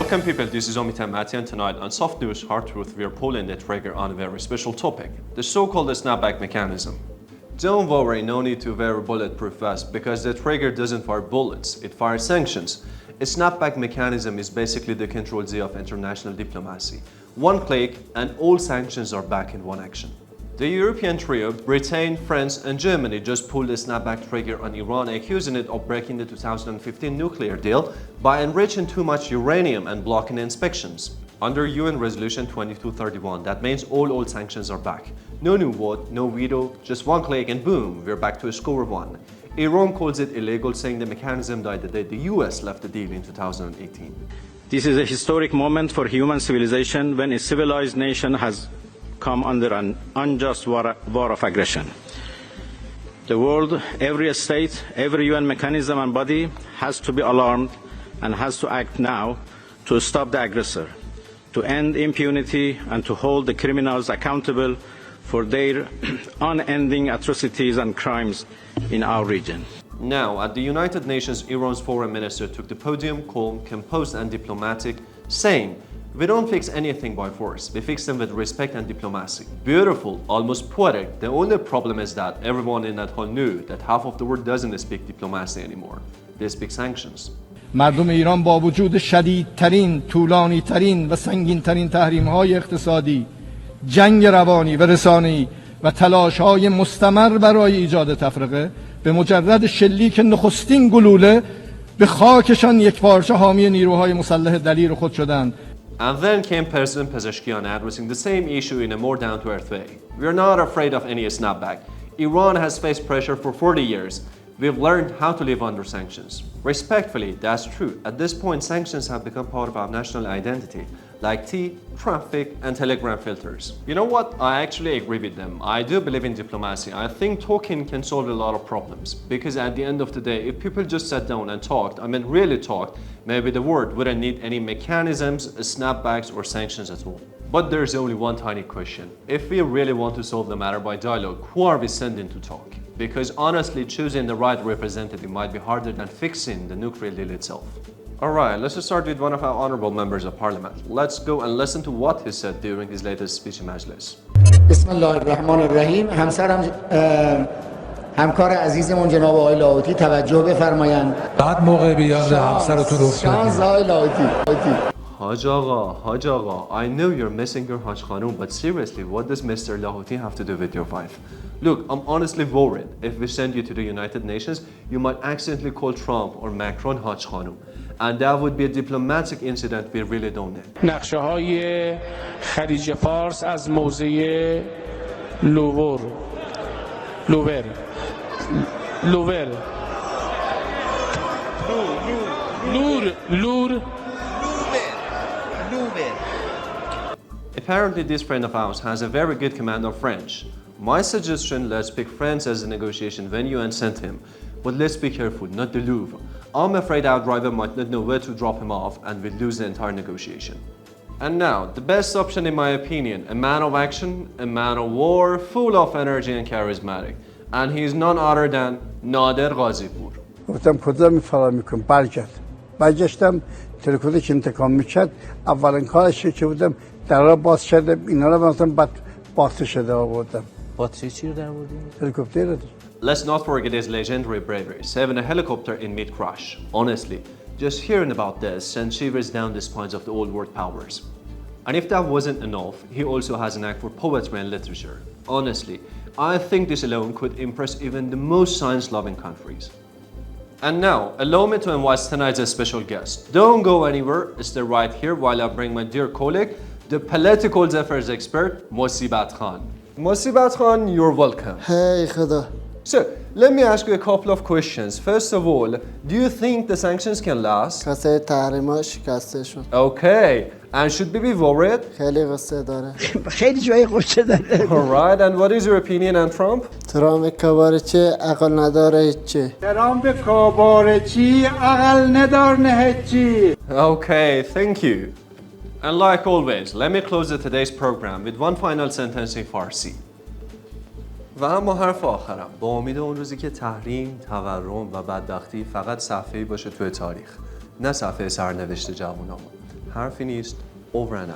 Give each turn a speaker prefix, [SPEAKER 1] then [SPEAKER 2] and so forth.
[SPEAKER 1] Welcome people, this is Omid Hemati, and tonight on Soft News Hard Truth we are pulling the trigger on a very special topic, the so-called snapback mechanism. Don't worry, no need to wear a bulletproof vest because the trigger doesn't fire bullets, it fires sanctions. A snapback mechanism is basically the Ctrl Z of international diplomacy. One click and all sanctions are back in one action. The European trio, Britain, France and Germany just pulled a snapback trigger on Iran, accusing it of breaking the 2015 nuclear deal by enriching too much uranium and blocking inspections. Under UN Resolution 2231, that means all old sanctions are back. No new vote, no veto, just one click and boom, we're back to square one. Iran calls it illegal, saying the mechanism died the day the US left the deal in 2018.
[SPEAKER 2] This is a historic moment for human civilization when a civilized nation has come under an unjust war of aggression. The world, every state, every UN mechanism and body has to be alarmed and has to act now to stop the aggressor, to end impunity and to hold the criminals accountable for their unending atrocities and crimes in our region.
[SPEAKER 1] Now, at the United Nations, Iran's foreign minister took the podium, calm, composed and diplomatic, saying, "We don't fix anything by force, we fix them with respect and diplomacy." Beautiful, almost poetic. The only problem is that everyone in that hall knew that half of the world doesn't speak diplomacy anymore. They speak sanctions.
[SPEAKER 3] مردم ایران با وجود شدیدترین، طولانیترین و سنگینترین تحریم‌های اقتصادی، جنگ روانی و رسانه‌ای و تلاش‌های مستمر برای ایجاد تفرقه، به مجرد شلیک نخستین گلوله به خاکشان یکپارچه حامی نیروهای مسلح دلیر خود شدند.
[SPEAKER 1] And then came President Pezeshkian addressing the same issue in a more down-to-earth way. We are not afraid of any snapback. Iran has faced pressure for 40 years. We've learned how to live under sanctions. Respectfully, that's true. At this point, sanctions have become part of our national identity, like tea, traffic, and telegram filters. You know what? I actually agree with them. I do believe in diplomacy. I think talking can solve a lot of problems. Because at the end of the day, if people just sat down and talked, I mean really talked, maybe the world wouldn't need any mechanisms, snapbacks, or sanctions at all. But there's only one tiny question. If we really want to solve the matter by dialogue, who are we sending to talk? Because honestly, choosing the right representative might be harder than fixing the nuclear deal itself. Alright, let's start with one of our honorable members of parliament. Let's go and listen to what he said during his latest speech in Majlis.
[SPEAKER 4] Bismillahirrahmanirrahim. همکار عزیزمون جناب آقای لاهوتی توجه بفرمایند.
[SPEAKER 5] بعد موقع به یاد همسرتون
[SPEAKER 4] شانس آقای لاهوتی.
[SPEAKER 1] Haj Agha, I know you're missing your Haj Khanom, but seriously, what does Mr. Lahoti have to do with your wife? Look, I'm honestly worried. If we send you to the United Nations, you might accidentally call Trump or Macron Haj Khanom. And that would be a diplomatic incident we really don't need.
[SPEAKER 6] نقشه‌های خلیج فارس از موضع لوور
[SPEAKER 1] Apparently, this friend of ours has a very good command of French. My suggestion, let's pick France as a negotiation venue and send him. But let's be careful, not the Louvre. I'm afraid our driver might not know where to drop him off and we'll lose the entire negotiation. And now, the best option in my opinion, a man of action, a man of war, full of energy and charismatic. And he is none other than Nader Ghazipur.
[SPEAKER 7] گفتم کجا میفرار میکنم برگشتم تلفنی که انتقام میکرد اولین کارش که بودم درا باز کردم اینا رو مثلا بعد باتری شده آوردم
[SPEAKER 8] باتری چی رو در آوردی؟
[SPEAKER 7] هلیکوپتر رو.
[SPEAKER 1] Let's not forget his legendary bravery, saving a helicopter in mid-crash. Honestly, just hearing about this sends shivers down the spines of the old world powers. And if that wasn't enough, he also has a knack for poetry and literature. Honestly, I think this alone could impress even the most science-loving countries. And now, allow me to invite tonight's special guest. Don't go anywhere, stay right here while I bring my dear colleague, the political affairs expert, Mosibat Khan. Mosibat Khan, you're welcome.
[SPEAKER 4] Hey, Khada.
[SPEAKER 1] So, let me ask you a couple of questions. First of all, do you think the sanctions can last?
[SPEAKER 4] کاسه تحریم‌ها شکسته شد.
[SPEAKER 1] Okay. And should we be worried?
[SPEAKER 4] خیلی قصه داره.
[SPEAKER 8] خیلی جای قصه داره.
[SPEAKER 1] Alright, and what is your opinion on Trump?
[SPEAKER 4] ترامپ کابارچه عقل نداره هیچی.
[SPEAKER 3] ترامپ کابارچی عقل نداره هیچی.
[SPEAKER 1] Okay, thank you. And like always, let me close today's program with one final sentence in Farsi. و اما حرف آخرم با امید اون روزی که تحریم، تورم و بدبختی فقط صفحه‌ای باشه توی تاریخ، نه صفحه سرنوشت جوونامون. حرفی نیست over and out